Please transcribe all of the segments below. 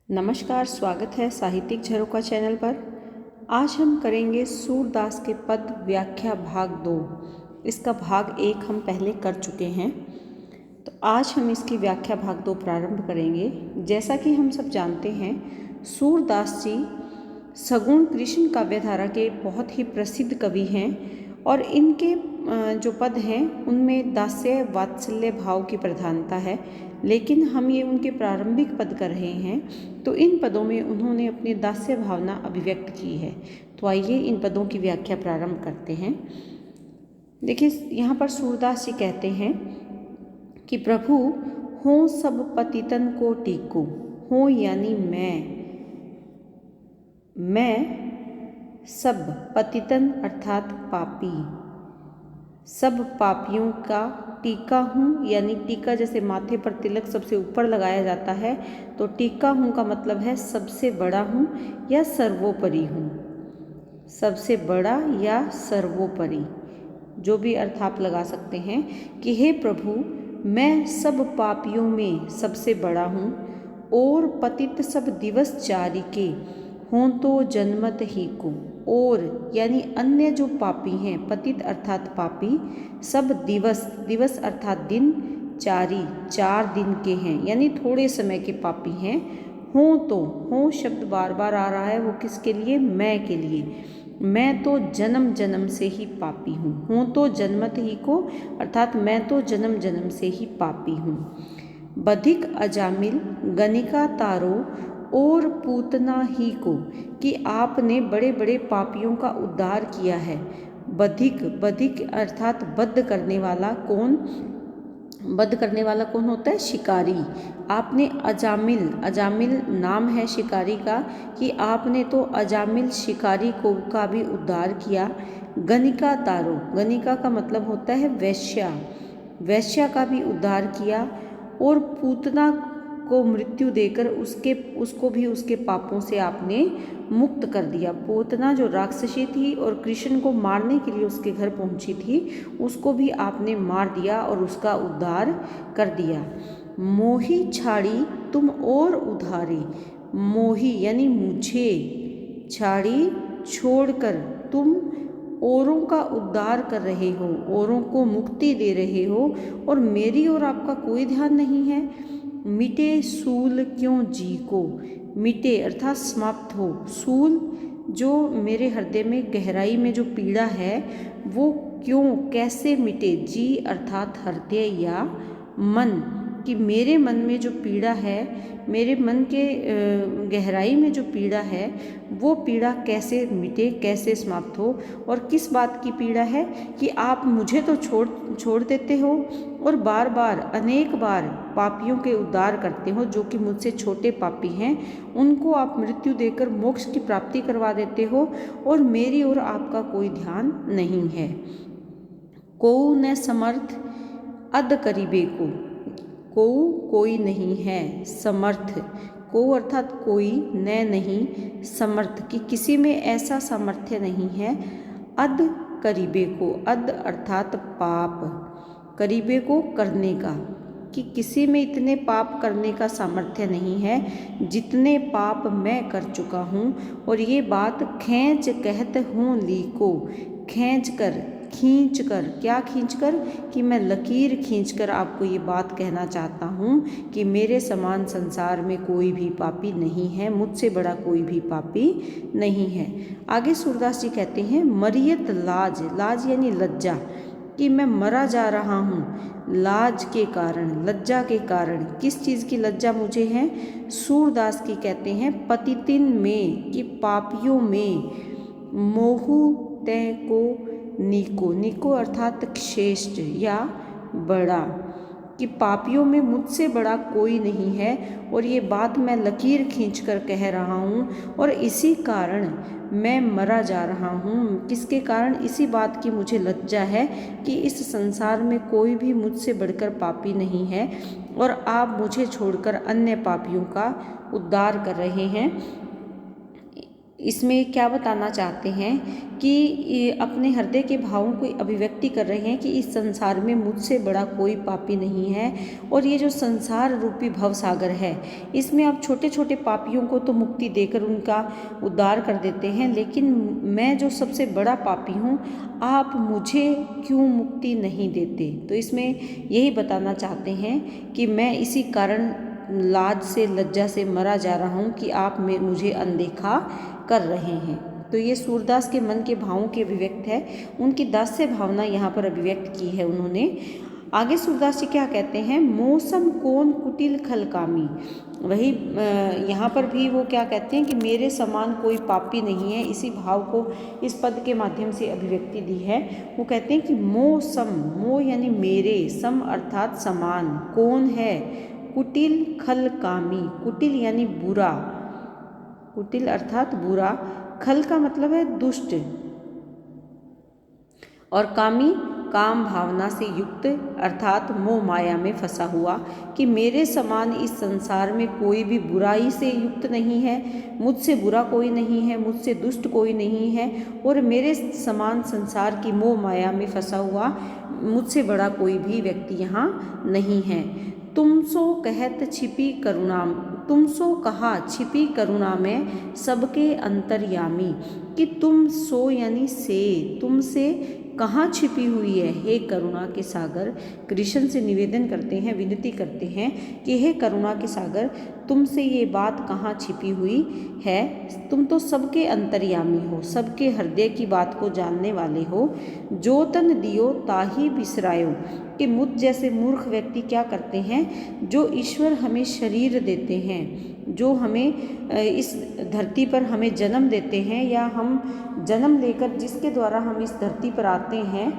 नमस्कार, स्वागत है साहित्यिक झरोखा चैनल पर। आज हम करेंगे सूरदास के पद व्याख्या भाग 2। इसका भाग 1 हम पहले कर चुके हैं, तो आज हम इसकी व्याख्या भाग 2 प्रारंभ करेंगे। जैसा कि हम सब जानते हैं, सूरदास जी सगुण कृष्ण काव्यधारा के बहुत ही प्रसिद्ध कवि हैं और इनके जो पद हैं उनमें दास्य वात्सल्य भाव की प्रधानता है। लेकिन हम ये उनके प्रारंभिक पद कर रहे हैं, तो इन पदों में उन्होंने अपनी दास्य भावना अभिव्यक्त की है। तो आइए इन पदों की व्याख्या प्रारंभ करते हैं। देखिए, यहाँ पर सूरदास जी कहते हैं कि प्रभु हों सब पतितन को टीको। हों यानी मैं सब पतितन अर्थात पापी, सब पापियों का टीका हूँ, यानी टीका जैसे माथे पर तिलक सबसे ऊपर लगाया जाता है, तो टीका हूँ का मतलब है सबसे बड़ा हूँ या सर्वोपरि हूँ। सबसे बड़ा या सर्वोपरि, जो भी अर्थ आप लगा सकते हैं कि हे प्रभु, मैं सब पापियों में सबसे बड़ा हूँ और पतित सब दिवस चारि के हों तो जन्मत ही को। और यानी अन्य जो पापी हैं, पतित अर्थात पापी, सब दिवस अर्थात दिन, चारि 4 दिन के हैं, यानी थोड़े समय के पापी हैं। हों तो, हों शब्द बार बार आ रहा है, वो किसके लिए? मैं के लिए। मैं तो जन्म जन्म से ही पापी हूँ। हों तो जन्मत ही को अर्थात मैं तो जन्म जन्म से ही पापी हूँ। बधिक अजामिल गणिका तारो और पूतना ही को, कि आपने बड़े बड़े पापियों का उद्धार किया है। बधिक अर्थात बद्ध करने वाला। कौन बद्ध करने वाला कौन होता है? शिकारी। आपने अजामिल नाम है शिकारी का, कि आपने तो अजामिल शिकारी को का भी उद्धार किया। गणिका तारो, गणिका का मतलब होता है वेश्या का भी उद्धार किया। और पूतना को मृत्यु देकर उसको भी उसके पापों से आपने मुक्त कर दिया। पूतना जो राक्षसी थी और कृष्ण को मारने के लिए उसके घर पहुंची थी, उसको भी आपने मार दिया और उसका उद्धार कर दिया। मोही छाड़ी तुम और उधारे। मोही यानी मुझे, छाड़ी छोड़कर, तुम औरों का उद्धार कर रहे हो, औरों को मुक्ति दे रहे हो, और मेरी ओर आपका कोई ध्यान नहीं है। मिटे सूल क्यों जी को। मिटे अर्थात समाप्त हो। सूल जो मेरे हृदय में गहराई में जो पीड़ा है, वो क्यों कैसे मिटे। जी अर्थात हृदय या मन, कि मेरे मन में जो पीड़ा है, मेरे मन के गहराई में जो पीड़ा है, वो पीड़ा कैसे मिटे, कैसे समाप्त हो। और किस बात की पीड़ा है? कि आप मुझे तो छोड़ देते हो और बार बार अनेक बार पापियों के उद्धार करते हो, जो कि मुझसे छोटे पापी हैं, उनको आप मृत्यु देकर मोक्ष की प्राप्ति करवा देते हो, और मेरी ओर आपका कोई ध्यान नहीं है। को न समर्थ अद करीबे को। कोई नहीं है, समर्थ। को अर्थात कोई, न नहीं, समर्थ, कि किसी में ऐसा सामर्थ्य नहीं है। अद करीबे को, अद अर्थात पाप, करीबे को करने का, कि किसी में इतने पाप करने का सामर्थ्य नहीं है जितने पाप मैं कर चुका हूँ। और ये बात खींच कहत हूँ ली को। खींच कर, क्या खींच कर? कि मैं लकीर खींचकर आपको ये बात कहना चाहता हूँ कि मेरे समान संसार में कोई भी पापी नहीं है, मुझसे बड़ा कोई भी पापी नहीं है। आगे सूरदास जी कहते हैं, मरियत लाज यानी लज्जा, कि मैं मरा जा रहा हूँ लाज के कारण, लज्जा के कारण। किस चीज़ की लज्जा मुझे है? सूरदास की कहते हैं पतितिन में, कि पापियों में। मोहु तय को नीको अर्थात श्रेष्ठ या बड़ा, कि पापियों में मुझसे बड़ा कोई नहीं है। और ये बात मैं लकीर खींचकर कह रहा हूँ, और इसी कारण मैं मरा जा रहा हूँ। किसके कारण? इसी बात की मुझे लज्जा है कि इस संसार में कोई भी मुझसे बढ़कर पापी नहीं है, और आप मुझे छोड़कर अन्य पापियों का उद्धार कर रहे हैं। इसमें क्या बताना चाहते हैं कि अपने हृदय के भावों को अभिव्यक्ति कर रहे हैं कि इस संसार में मुझसे बड़ा कोई पापी नहीं है, और ये जो संसार रूपी भवसागर है इसमें आप छोटे छोटे पापियों को तो मुक्ति देकर उनका उद्धार कर देते हैं, लेकिन मैं जो सबसे बड़ा पापी हूँ आप मुझे क्यों मुक्ति नहीं देते। तो इसमें यही बताना चाहते हैं कि मैं इसी कारण लाज से लज्जा से मरा जा रहा हूँ कि आप मुझे अनदेखा कर रहे हैं। तो ये सूरदास के मन के भावों की अभिव्यक्त है, उनकी दास्य भावना यहाँ पर अभिव्यक्त की है उन्होंने। आगे सूरदास जी क्या कहते हैं, मौसम कौन कुटिल खलकामी। वही यहाँ पर भी वो क्या कहते हैं कि मेरे समान कोई पापी नहीं है, इसी भाव को इस पद के माध्यम से अभिव्यक्ति दी है। वो कहते हैं कि मौसम, मो यानी मेरे, सम अर्थात समान, कौन है, कुटिल खल कामी, कुटिल यानी बुरा, कुटिल अर्थात बुरा, खल का मतलब है दुष्ट, और कामी काम भावना से युक्त अर्थात मोह माया में फंसा हुआ, कि मेरे समान इस संसार में कोई भी बुराई से युक्त नहीं है, मुझसे बुरा कोई नहीं है, मुझसे दुष्ट कोई नहीं है, और मेरे समान संसार की मोह माया में फंसा हुआ मुझसे बड़ा कोई भी व्यक्ति यहाँ नहीं है। तुम सो कहत छिपी करुणा, तुम सो कहा छिपी करुणा में सबके अंतर्यामी, कि तुम सो यानी से, तुमसे कहाँ छिपी हुई है हे करुणा के सागर। कृष्ण से निवेदन करते हैं, विनती करते हैं कि हे करुणा के सागर, तुमसे ये बात कहाँ छिपी हुई है, तुम तो सबके अंतर्यामी हो, सबके हृदय की बात को जानने वाले हो। जो तन दियो ताही बिसरायो, कि मुझ जैसे मूर्ख व्यक्ति क्या करते हैं, जो ईश्वर हमें शरीर देते हैं, जो हमें इस धरती पर हमें जन्म देते हैं, या हम जन्म लेकर जिसके द्वारा हम इस धरती पर आते हैं,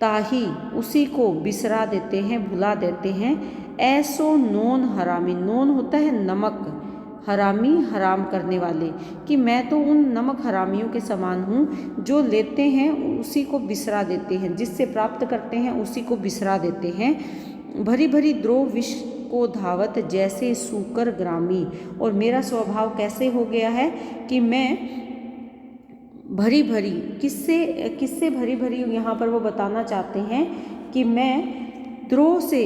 ताही उसी को बिसरा देते हैं, भुला देते हैं। ऐसो नोन हरामी, नोन होता है नमक, हरामी हराम करने वाले, कि मैं तो उन नमक हरामियों के समान हूँ जो लेते हैं उसी को बिसरा देते हैं, जिससे प्राप्त करते हैं उसी को बिसरा देते हैं। भरी भरी द्रोह विष को धावत जैसे सूकर ग्रामी, और मेरा स्वभाव कैसे हो गया है कि मैं भरी भरी, किससे भरी भरी, यहाँ पर वो बताना चाहते हैं कि मैं द्रोह से,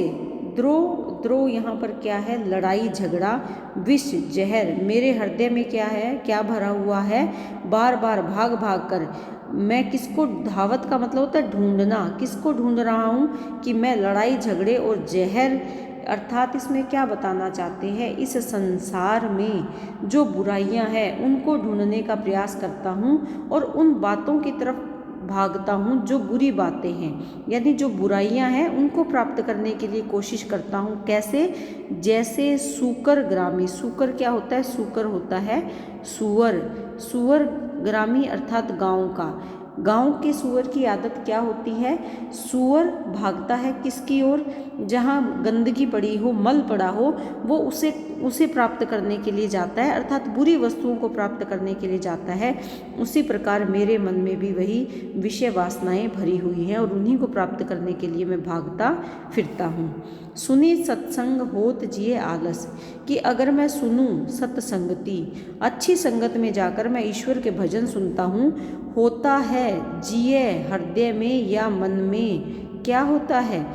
द्रोह यहाँ पर क्या है, लड़ाई झगड़ा, विष जहर मेरे हृदय में क्या है, क्या भरा हुआ है, बार बार भाग भाग कर मैं किसको, धावत का मतलब होता है ढूंढना, किसको ढूंढ रहा हूँ, कि मैं लड़ाई झगड़े और जहर, अर्थात इसमें क्या बताना चाहते हैं, इस संसार में जो बुराइयां हैं उनको ढूंढने का प्रयास करता हूँ, और उन बातों की तरफ भागता हूँ जो बुरी बातें हैं, यानी जो बुराइयां हैं उनको प्राप्त करने के लिए कोशिश करता हूँ। कैसे, जैसे सूकर ग्रामी, सूकर क्या होता है, सूकर होता है सुअर, सुअर ग्रामी अर्थात गांव का, गांव के सुअर की आदत क्या होती है, सुअर भागता है किसकी ओर, जहाँ गंदगी पड़ी हो, मल पड़ा हो, वो उसे प्राप्त करने के लिए जाता है, अर्थात बुरी वस्तुओं को प्राप्त करने के लिए जाता है। उसी प्रकार मेरे मन में भी वही विषय वासनाएं भरी हुई हैं, और उन्हीं को प्राप्त करने के लिए मैं भागता फिरता हूँ। सुनी सत्संग होत जिए आलस, कि अगर मैं सुनूं सत्संगति, अच्छी संगत में जाकर मैं ईश्वर के भजन सुनता हूँ, होता है जिए हृदय में या मन में, क्या होता है,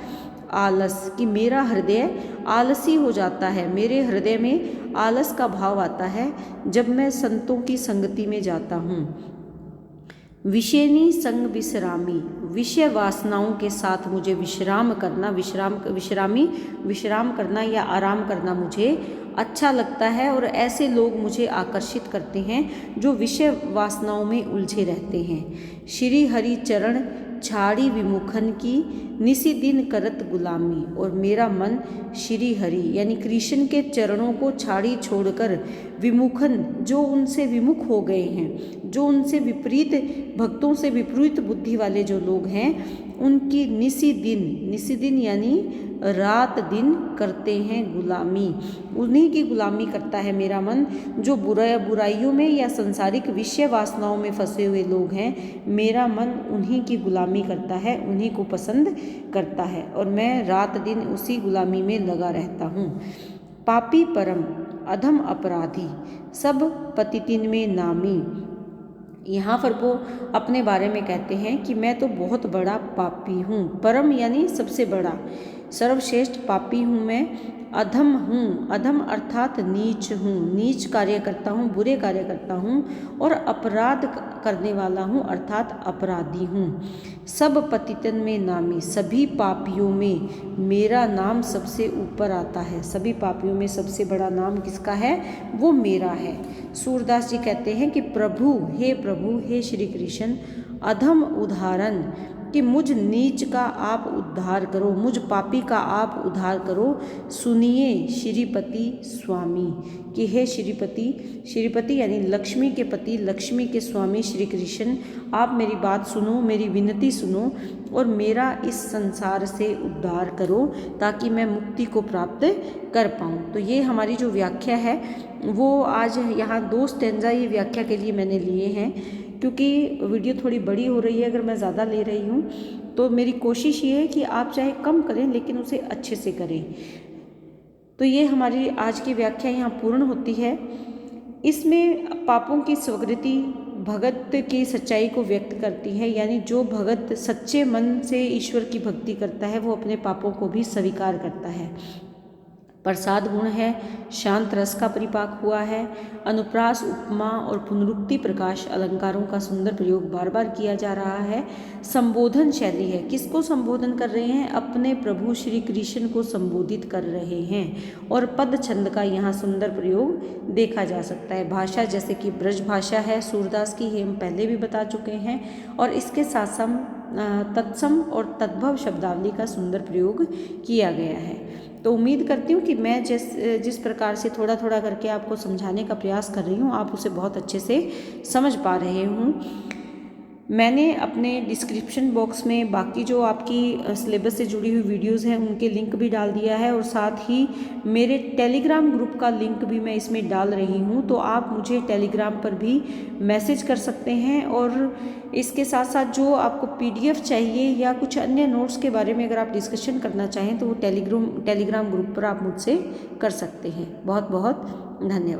आलस, कि मेरा हृदय आलसी हो जाता है, मेरे हृदय में आलस का भाव आता है जब मैं संतों की संगति में जाता हूँ। विषेनी संग विश्रामी, विषय वासनाओं के साथ मुझे विश्राम करना, विश्राम करना या आराम करना मुझे अच्छा लगता है, और ऐसे लोग मुझे आकर्षित करते हैं जो विषय वासनाओं में उलझे रहते हैं। श्री हरि चरण छाड़ी विमुखन की, निसी दिन करत गुलामी, और मेरा मन श्री हरि यानी कृष्ण के चरणों को छाड़ी छोड़कर विमुखन, जो उनसे विमुख हो गए हैं, जो उनसे विपरीत भक्तों से विपरीत बुद्धि वाले जो लोग हैं, उनकी निसी दिन यानी रात दिन करते हैं गुलामी, उन्हीं की गुलामी करता है मेरा मन। जो बुराइयों में या सांसारिक विषय वासनाओं में फंसे हुए लोग हैं, मेरा मन उन्हीं की गुलामी करता है, उन्हीं को पसंद करता है, और मैं रात दिन उसी गुलामी में लगा रहता हूँ। पापी परम अधम अपराधी, सब पतितिन में नामी। यहाँ पर वो अपने बारे में कहते हैं कि मैं तो बहुत बड़ा पापी हूँ। परम यानी सबसे बड़ा, सर्वश्रेष्ठ पापी हूँ मैं। अधम हूँ, अधम अर्थात नीच हूँ, नीच कार्य करता हूँ, बुरे कार्य करता हूँ। और अपराध करने वाला हूँ अर्थात अपराधी हूँ। सब पतितन में नामी, सभी पापियों में मेरा नाम सबसे ऊपर आता है। सभी पापियों में सबसे बड़ा नाम किसका है? वो मेरा है। सूरदास जी कहते हैं कि प्रभु, हे श्री कृष्ण, अधम उदाहरण कि मुझ नीच का आप उद्धार करो, मुझ पापी का आप उद्धार करो। सुनिए श्रीपति स्वामी, कि हे श्रीपति, श्रीपति यानी लक्ष्मी के पति, लक्ष्मी के स्वामी श्री कृष्ण, आप मेरी बात सुनो, मेरी विनती सुनो और मेरा इस संसार से उद्धार करो ताकि मैं मुक्ति को प्राप्त कर पाऊँ। तो ये हमारी जो व्याख्या है वो आज यहाँ 2 स्टैंजा ये व्याख्या के लिए मैंने लिए हैं, क्योंकि वीडियो थोड़ी बड़ी हो रही है। अगर मैं ज़्यादा ले रही हूँ तो मेरी कोशिश ये है कि आप चाहे कम करें लेकिन उसे अच्छे से करें। तो ये हमारी आज की व्याख्या यहाँ पूर्ण होती है। इसमें पापों की स्वीकृति भगत की सच्चाई को व्यक्त करती है, यानी जो भगत सच्चे मन से ईश्वर की भक्ति करता है वो अपने पापों को भी स्वीकार करता है। प्रसाद गुण है, शांत रस का परिपाक हुआ है, अनुप्रास, उपमा और पुनरुक्ति प्रकाश अलंकारों का सुंदर प्रयोग बार बार किया जा रहा है। संबोधन शैली है, किसको संबोधन कर रहे हैं? अपने प्रभु श्री कृष्ण को संबोधित कर रहे हैं। और पद छंद का यहाँ सुंदर प्रयोग देखा जा सकता है। भाषा जैसे कि ब्रज भाषा है सूरदास की, ये हम पहले भी बता चुके हैं। और इसके साथ तत्सम और तद्भव शब्दावली का सुंदर प्रयोग किया गया है। तो उम्मीद करती हूँ कि मैं जिस प्रकार से थोड़ा थोड़ा करके आपको समझाने का प्रयास कर रही हूँ आप उसे बहुत अच्छे से समझ पा रहे हूँ। मैंने अपने डिस्क्रिप्शन बॉक्स में बाकी जो आपकी सिलेबस से जुड़ी हुई वीडियोस हैं उनके लिंक भी डाल दिया है, और साथ ही मेरे टेलीग्राम ग्रुप का लिंक भी मैं इसमें डाल रही हूँ। तो आप मुझे टेलीग्राम पर भी मैसेज कर सकते हैं, और इसके साथ साथ जो आपको PDF चाहिए या कुछ अन्य नोट्स के बारे में अगर आप डिस्कशन करना चाहें तो वो टेलीग्राम ग्रुप पर आप मुझसे कर सकते हैं। बहुत बहुत धन्यवाद।